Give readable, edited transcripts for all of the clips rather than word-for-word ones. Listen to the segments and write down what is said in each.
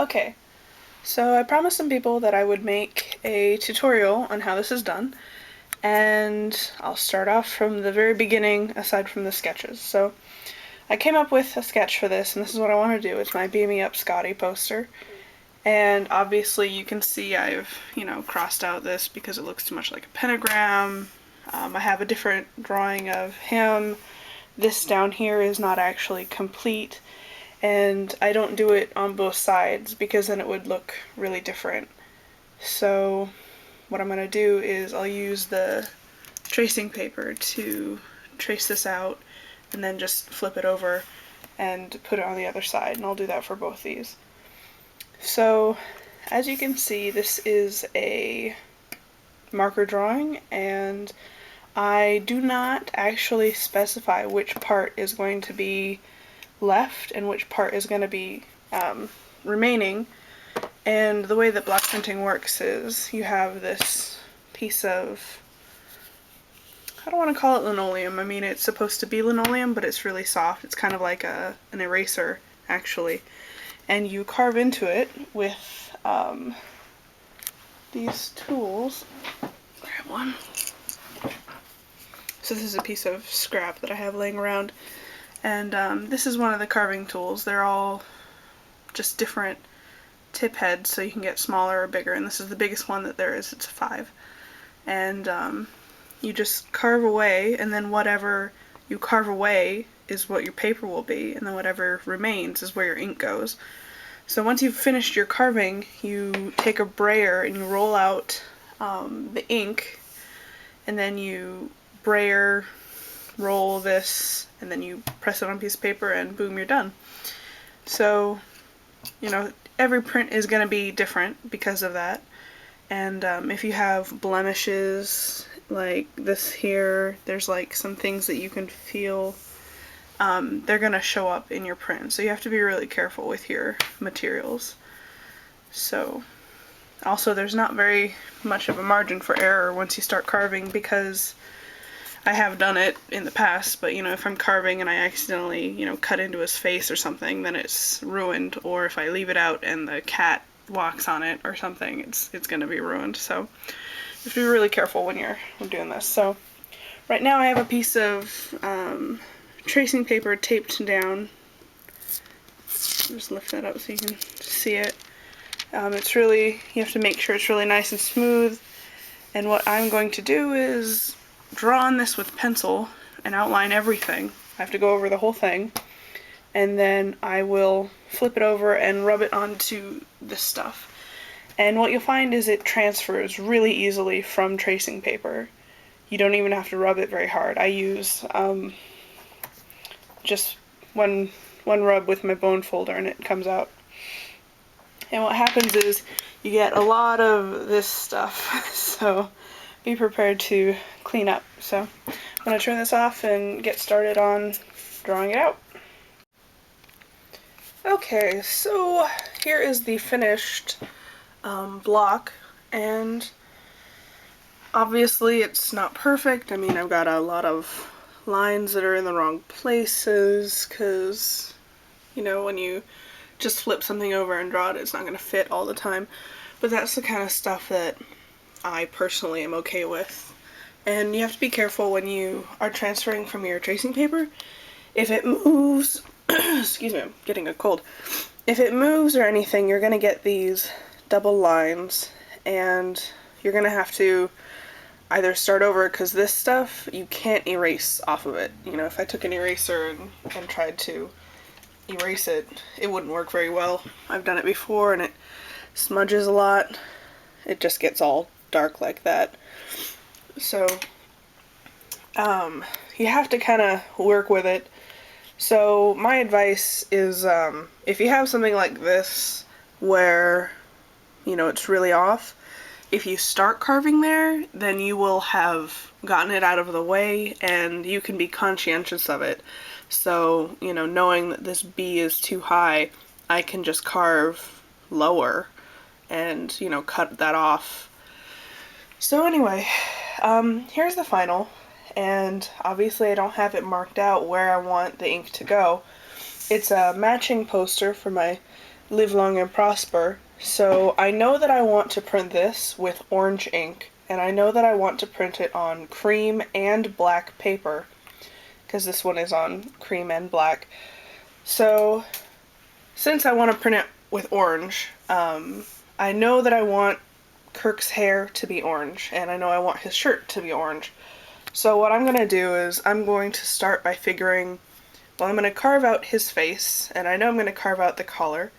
Okay, so I promised some people that I would make a tutorial on how this is done, and I'll start off from the very beginning aside from the sketches. So I came up with a sketch for this, and this is what I want to do. It's my Beam Me Up Scotty poster. And obviously you can see I've, crossed out this because it looks too much like a pentagram. I have a different drawing of him. This down here is not actually complete, and I don't do it on both sides because then it would look really different. So what I'm going to do is I'll use the tracing paper to trace this out and then just flip it over and put it on the other side, and I'll do that for both these. So as you can see, this is a marker drawing, and I do not actually specify which part is going to be left and which part is going to be remaining. And the way that block printing works is you have this piece of, I don't want to call it linoleum. I mean, it's supposed to be linoleum, but it's really soft. It's kind of like an eraser, actually. And you carve into it with these tools. Grab one. So this is a piece of scrap that I have laying around. And this is one of the carving tools. They're all just different tip heads, so you can get smaller or bigger. And this is the biggest one that there is. It's a 5. And you just carve away, and then whatever you carve away is what your paper will be, and then whatever remains is where your ink goes. So once you've finished your carving, you take a brayer and you roll out the ink, and then you brayer roll this, and then you press it on a piece of paper, and boom, you're done. So, every print is going to be different because of that. And if you have blemishes like this here, there's like some things that you can feel, they're going to show up in your print. So you have to be really careful with your materials. So also there's not very much of a margin for error once you start carving, because I have done it in the past, but if I'm carving and I accidentally, cut into his face or something, then it's ruined. Or if I leave it out and the cat walks on it or something, it's going to be ruined. So you have to be really careful when you're doing this. So right now I have a piece of tracing paper taped down. Just lift that up so you can see it. You have to make sure it's really nice and smooth. And what I'm going to do is draw on this with pencil and outline everything. I have to go over the whole thing, and then I will flip it over and rub it onto this stuff. And what you'll find is it transfers really easily from tracing paper. You don't even have to rub it very hard. I use just one rub with my bone folder, and it comes out. And what happens is you get a lot of this stuff, so be prepared to clean up. So I'm going to turn this off and get started on drawing it out. Okay, so here is the finished block, and obviously it's not perfect. I mean, I've got a lot of lines that are in the wrong places, because when you just flip something over and draw it, it's not going to fit all the time. But that's the kind of stuff that I personally am okay with. And you have to be careful when you are transferring from your tracing paper. If it moves, excuse me, I'm getting a cold. If it moves or anything, you're going to get these double lines, and you're going to have to either start over, because this stuff you can't erase off of it. If I took an eraser and tried to erase it, it wouldn't work very well. I've done it before and it smudges a lot. It just gets all dark like that. So you have to kind of work with it. So my advice is, if you have something like this where it's really off, if you start carving there, then you will have gotten it out of the way, and you can be conscientious of it. So knowing that this B is too high, I can just carve lower and cut that off. So anyway, here's the final, and obviously I don't have it marked out where I want the ink to go. It's a matching poster for my live long and prosper. So I know that I want to print this with orange ink, and I know that I want to print it on cream and black paper, because this one is on cream and black. So since I want to print it with orange, I know that I want Kirk's hair to be orange, and I know I want his shirt to be orange. So what I'm going to do is I'm going to start by figuring, well, I'm going to carve out his face, and I know I'm going to carve out the collar.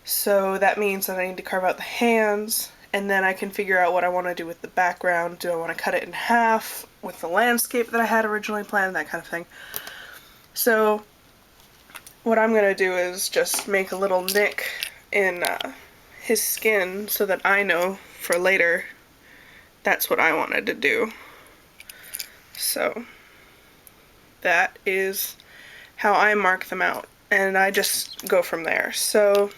So that means that I need to carve out the hands, and then I can figure out what I want to do with the background. Do I want to cut it in half with the landscape that I had originally planned, that kind of thing. So what I'm going to do is just make a little nick in his skin so that I know for later that's what I wanted to do. So that is how I mark them out, and I just go from there. So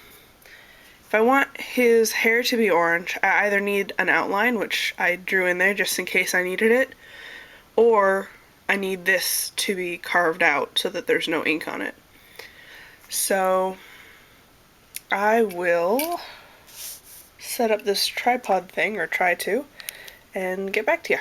if I want his hair to be orange, I either need an outline, which I drew in there just in case I needed it, or I need this to be carved out so that there's no ink on it. So I will set up this tripod thing, or try to, and get back to you.